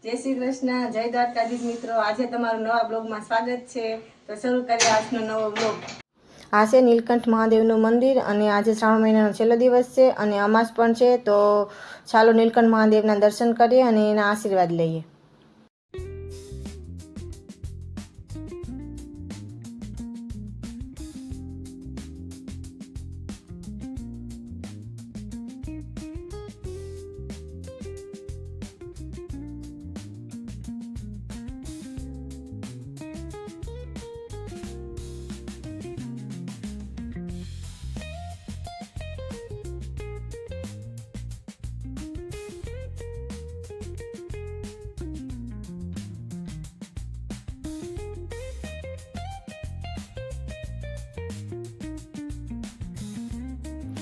જય શ્રી કૃષ્ણ, જય દ્વારકાધીશ મિત્રો। આજે તમારું નવા બ્લોગમાં સ્વાગત છે। તો શરૂ કરીએ આજનો નવો બ્લોગ। આ છે નીલકંઠ મહાદેવનું મંદિર અને આજે શ્રાવણ મહિનાનો છેલ્લો દિવસ છે અને અમાસ પણ છે। તો ચાલો નીલકંઠ મહાદેવના દર્શન કરીએ અને એના આશીર્વાદ લઈએ।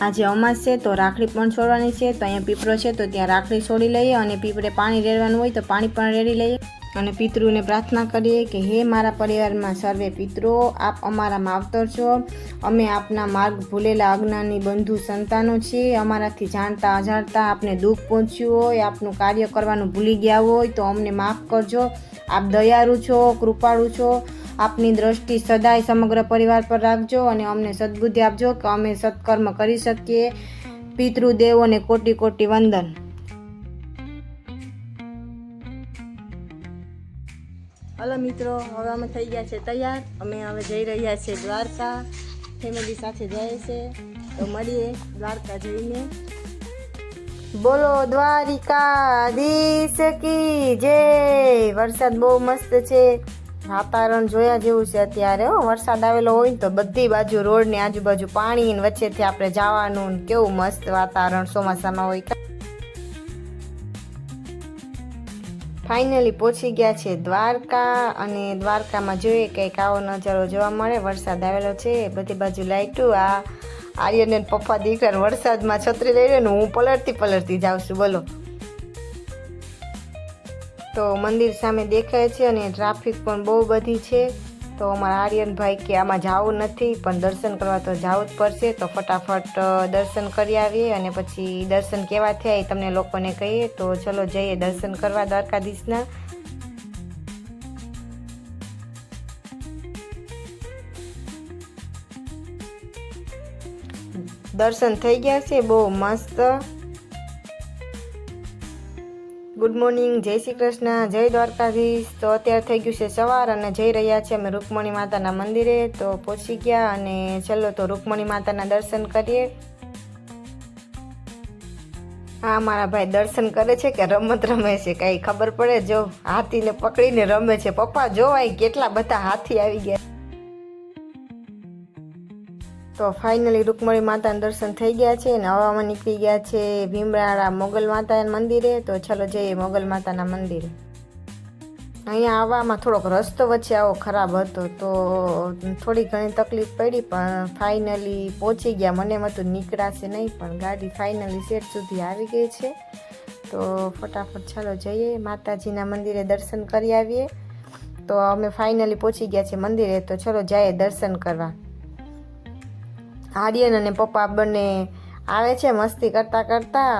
આજે અમાસ છે તો રાખડી પણ છોડવાની છે। તો અહીંયા પીપળો છે તો ત્યાં રાખડી છોડી લઈએ અને પીપળે પાણી રેડવાનું હોય તો પાણી પણ રેડી લઈએ અને પિતૃને પ્રાર્થના કરીએ કે હે મારા પરિવારમાં સર્વે પિતૃઓ, આપ અમારા માવતર છો। અમે આપના માર્ગ ભૂલેલા અજ્ઞાની બંધુ સંતાનો છીએ। અમારાથી જાણતા અજાણતા આપને દુઃખ પહોંચ્યું હોય, આપનું કાર્ય કરવાનું ભૂલી ગયા હોય તો અમને માફ કરજો। આપ દયાળુ છો, કૃપાળુ છો। આપની દ્રષ્ટિ સદાય સમગ્ર પરિવાર પર રાખજો અને અમને સદબુદ્ધિ આપજો કે અમે સત્કર્મ કરી શકીએ। પિતૃદેવોને કોટી કોટી વંદન। હલો મિત્રો, હવે અમે થઈ ગયા છે તૈયાર। અમે હવે જઈ રહ્યા છીએ દ્વારકા, ફેમિલી સાથે જાય છે। તો મળીએ દ્વારકા જઈને। બોલો દ્વારિકાધીશ કી જય। વરસાદ બહુ મસ્ત છે, વાતાવરણ જોયા જેવું છે અત્યારે। વરસાદ આવેલો હોય ને તો બધી બાજુ રોડની આજુબાજુ પાણી ને વચ્ચેથી આપણે જવાનું, કેવું મસ્ત વાતાવરણ ચોમાસામાં હોય। ફાઇનલી પહોંચી ગયા છે દ્વારકા અને દ્વારકામાં જોઈએ કંઈક આવો નજારો જોવા મળે। વરસાદ આવેલો છે, બધી બાજુ લાઈટું। આ આર્યન ને પપ્પા દીકરા વરસાદમાં છત્રી લઈને હું પલળતી જાઉં છું, બોલો। તો મંદિર સામે દેખાય છે અને ટ્રાફિક પણ બહુ બધી છે। તો અમારા આર્યનભાઈ કે આમાં જવું નથી પણ દર્શન કરવા તો જવું જ પડશે। તો ફટાફટ દર્શન કરી આવીએ અને પછી દર્શન કેવા થયા એ તમને લોકોને કહીએ। તો ચલો જઈએ દર્શન કરવા દ્વારકાધીશના। દર્શન થઈ ગયા છે બહુ મસ્ત। ગુડ મોર્નિંગ, જય શ્રી કૃષ્ણ, જય દ્વારકાધીશ। તો અત્યારે થઈ ગયું છે સવાર અને જઈ રહ્યા છીએ અમે રૂકમણી માતાના મંદિરે। તો પહોંચી ગયા અને ચલો તો રૂકમણી માતાના દર્શન કરીએ। હા, મારા ભાઈ દર્શન કરે છે કે રમત રમે છે કાંઈ ખબર પડે? જો હાથીને પકડીને રમે છે। પપ્પા જો અહીં કેટલા બધા હાથી આવી ગયા। તો ફાઇનલી રૂકમણી માતાના દર્શન થઈ ગયા છે અને હવે અમે નીકળી ગયા છે ભીમરાળા મોગલ માતાના મંદિરે। તો ચાલો જઈએ મોગલ માતાના મંદિરે। અહીંયા આવવામાં થોડોક રસ્તો વચ્ચે આવો ખરાબ હતો તો થોડી ઘણી તકલીફ પડી પણ ફાઇનલી પહોંચી ગયા। મને એમ હતું નીકળાશે નહીં પણ ગાડી ફાઇનલી સેટ સુધી આવી ગઈ છે। તો ફટાફટ ચાલો જઈએ માતાજીના મંદિરે દર્શન કરી આવીએ। તો અમે ફાઇનલી પહોંચી ગયા છે મંદિરે। તો ચલો જઈએ દર્શન કરવા। આર્યન અને પપ્પા બંને આવે છે મસ્તી કરતા કરતા।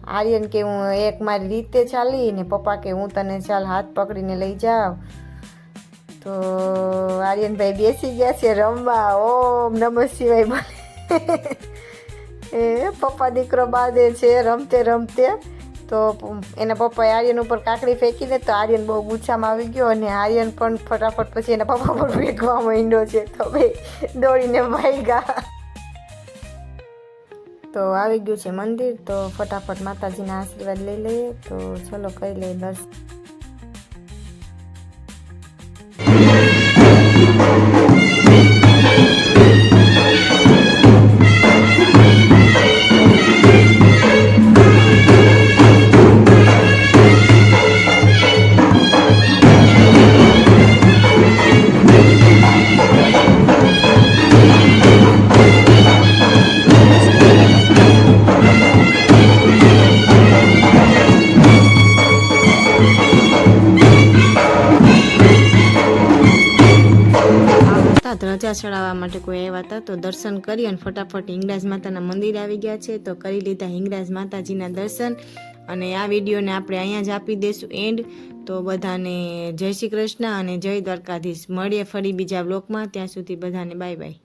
આર્યન કે હું એક મારી રીતે ચાલી ને પપ્પા કે હું તને ચાલ હાથ પકડીને લઈ જાઉં। તો આર્યનભાઈ બેસી ગયા છે રમવા, ઓમ નમઃ શિવાય બોલે। એ પપ્પા દીકરો બાંધે છે રમતે રમતે। તો એના પપ્પાએ આર્યન ઉપર કાકડી ફેંકીને તો આર્યન બહુ ગુસ્સામાં આવી ગયો અને આર્યન પણ ફટાફટ પછી એના પપ્પા પર ફેંકવા માંડ્યો છે। તો ભાઈ દોડીને ભાગ્યા। તો આવી ગયું છે મંદિર। તો ફટાફટ માતાજીના આશીર્વાદ લઈ લઈએ। તો ચલો કરી લઈએ દર્શન। ધજા ચડાવવા માટે કોઈ આવ્યા હતા તો દર્શન કરી અને ફટાફટ હિંગળાજ માતાના મંદિર આવી ગયા છે। તો કરી લીધા હિંગળાજ માતાજીના દર્શન અને આ વિડીયોને આપણે અહીંયા જ આપી દઈશું એન્ડ। તો બધાને જય શ્રી કૃષ્ણ અને જય દ્વારકાધીશ. મળીએ ફરી બીજા બ્લોગમાં. ત્યાં સુધી બધાને બાય બાય.